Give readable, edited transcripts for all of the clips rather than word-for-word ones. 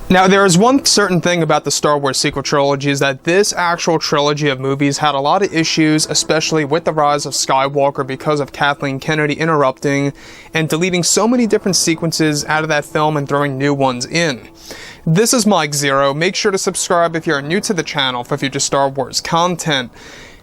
Now, there is one certain thing about the Star Wars sequel trilogy is that this actual trilogy of movies had a lot of issues, especially with the rise of Skywalker because of Kathleen Kennedy interrupting and deleting so many different sequences out of that film and throwing new ones in. This is Mike Zero. Make sure to subscribe if you're new to the channel for future Star Wars content.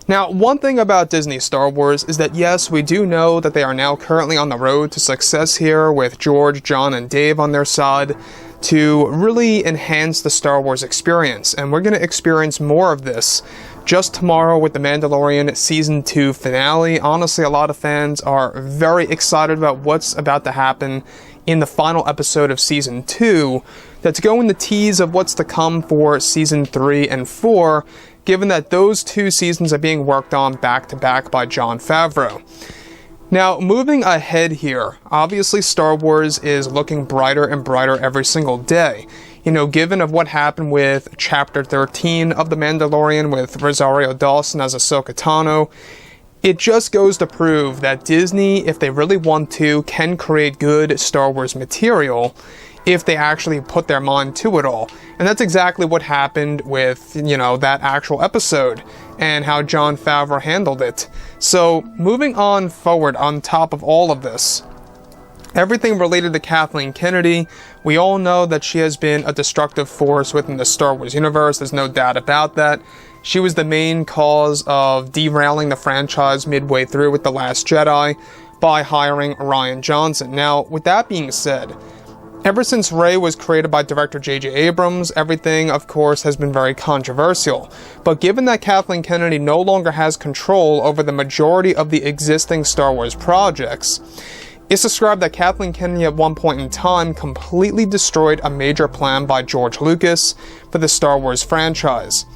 Now, one thing about Disney Star Wars is that yes, we do know that they are now currently on the road to success here with George, John, and Dave on their side to really enhance the Star Wars experience, and we're going to experience more of this just tomorrow with the Mandalorian Season 2 finale. Honestly, a lot of fans are very excited about what's about to happen in the final episode of Season 2 that's going to tease of what's to come for Season 3 and 4, given that those two seasons are being worked on back-to-back by Jon Favreau. Now, moving ahead here, obviously Star Wars is looking brighter and brighter every single day. You know, given of what happened with Chapter 13 of The Mandalorian with Rosario Dawson as Ahsoka Tano, it just goes to prove that Disney, if they really want to, can create good Star Wars material if they actually put their mind to it all. And that's exactly what happened with, you know, that actual episode and how Jon Favreau handled it. So, moving on forward on top of all of this, everything related to Kathleen Kennedy, we all know that she has been a destructive force within the Star Wars universe, there's no doubt about that. She was the main cause of derailing the franchise midway through with The Last Jedi by hiring Rian Johnson. Now, with that being said, ever since Rey was created by director J.J. Abrams, everything, of course, has been very controversial. But given that Kathleen Kennedy no longer has control over the majority of the existing Star Wars projects, it's described that Kathleen Kennedy at one point in time completely destroyed a major plan by George Lucas for the Star Wars franchise.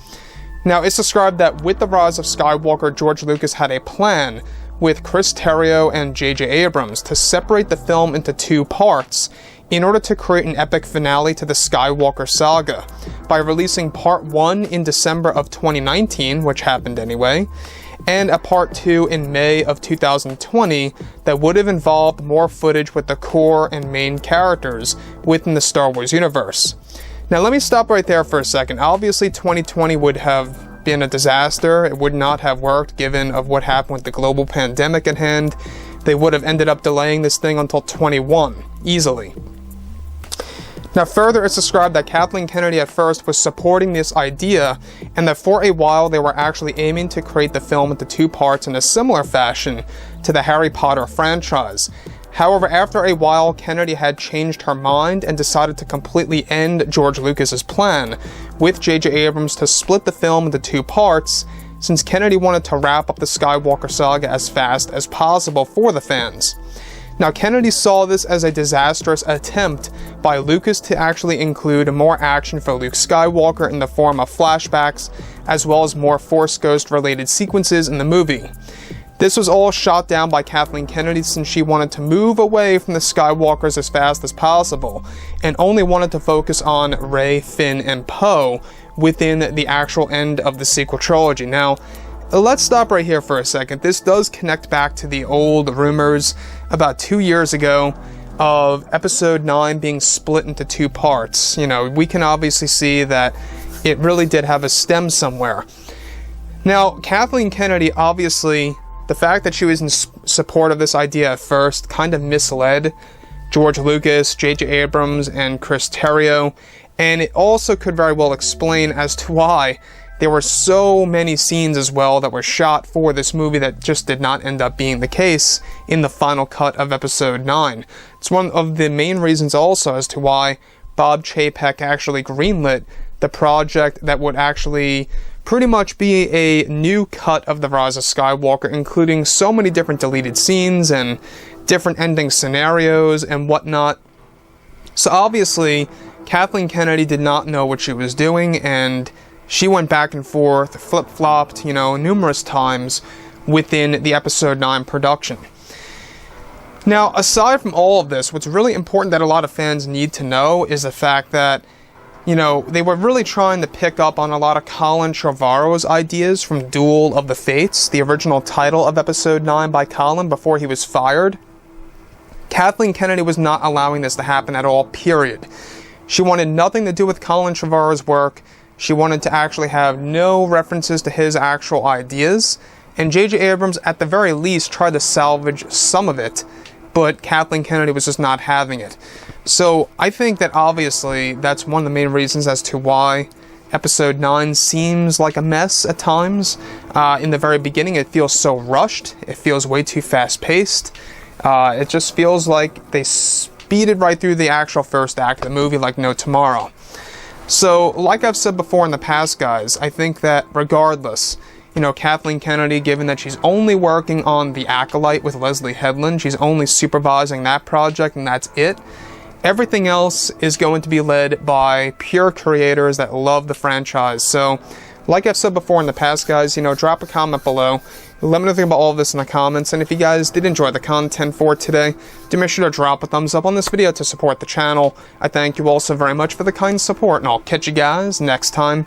Now, it's described that with the rise of Skywalker, George Lucas had a plan with Chris Terrio and J.J. Abrams to separate the film into two parts in order to create an epic finale to the Skywalker saga by releasing Part 1 in December of 2019, which happened anyway, and a Part 2 in May of 2020 that would have involved more footage with the core and main characters within the Star Wars universe. Now let me stop right there for a second. Obviously 2020 would have been a disaster. It would not have worked given of what happened with the global pandemic at hand. They would have ended up delaying this thing until 21, easily. Now further, it's described that Kathleen Kennedy at first was supporting this idea, and that for a while they were actually aiming to create the film into two parts in a similar fashion to the Harry Potter franchise. However, after a while, Kennedy had changed her mind and decided to completely end George Lucas's plan with J.J. Abrams to split the film into two parts, since Kennedy wanted to wrap up the Skywalker saga as fast as possible for the fans. Now, Kennedy saw this as a disastrous attempt by Lucas to actually include more action for Luke Skywalker in the form of flashbacks, as well as more Force Ghost related sequences in the movie. This was all shot down by Kathleen Kennedy since she wanted to move away from the Skywalkers as fast as possible, and only wanted to focus on Rey, Finn, and Poe within the actual end of the sequel trilogy. Now, let's stop right here for a second. This does connect back to the old rumors about 2 years ago of Episode 9 being split into two parts. You know, we can obviously see that it really did have a stem somewhere. Now, Kathleen Kennedy, obviously, the fact that she was in support of this idea at first kind of misled George Lucas, J.J. Abrams, and Chris Terrio, and it also could very well explain as to why there were so many scenes as well that were shot for this movie that just did not end up being the case in the final cut of Episode 9. It's one of the main reasons also as to why Bob Chapek actually greenlit the project that would actually pretty much be a new cut of The Rise of Skywalker, including so many different deleted scenes and different ending scenarios and whatnot. So obviously, Kathleen Kennedy did not know what she was doing, and she went back and forth, flip-flopped, you know, numerous times within the Episode 9 production. Now, aside from all of this, what's really important that a lot of fans need to know is the fact that, you know, they were really trying to pick up on a lot of Colin Trevorrow's ideas from Duel of the Fates, the original title of Episode 9 by Colin before he was fired. Kathleen Kennedy was not allowing this to happen at all, period. She wanted nothing to do with Colin Trevorrow's work. She wanted to actually have no references to his actual ideas. And J.J. Abrams, at the very least, tried to salvage some of it, but Kathleen Kennedy was just not having it. So I think that obviously that's one of the main reasons as to why Episode 9 seems like a mess at times. In the very beginning, it feels so rushed. It feels way too fast-paced. It just feels like they speeded right through the actual first act of the movie like no tomorrow. So, like I've said before in the past, guys, I think that regardless, Kathleen Kennedy, given that she's only working on The Acolyte with Leslie Headland, she's only supervising that project and that's it. Everything else is going to be led by pure creators that love the franchise. So, like I've said before in the past, guys, drop a comment below. Let me know about all of this in the comments. And if you guys did enjoy the content for today, do make sure to drop a thumbs up on this video to support the channel. I thank you all so very much for the kind support, and I'll catch you guys next time.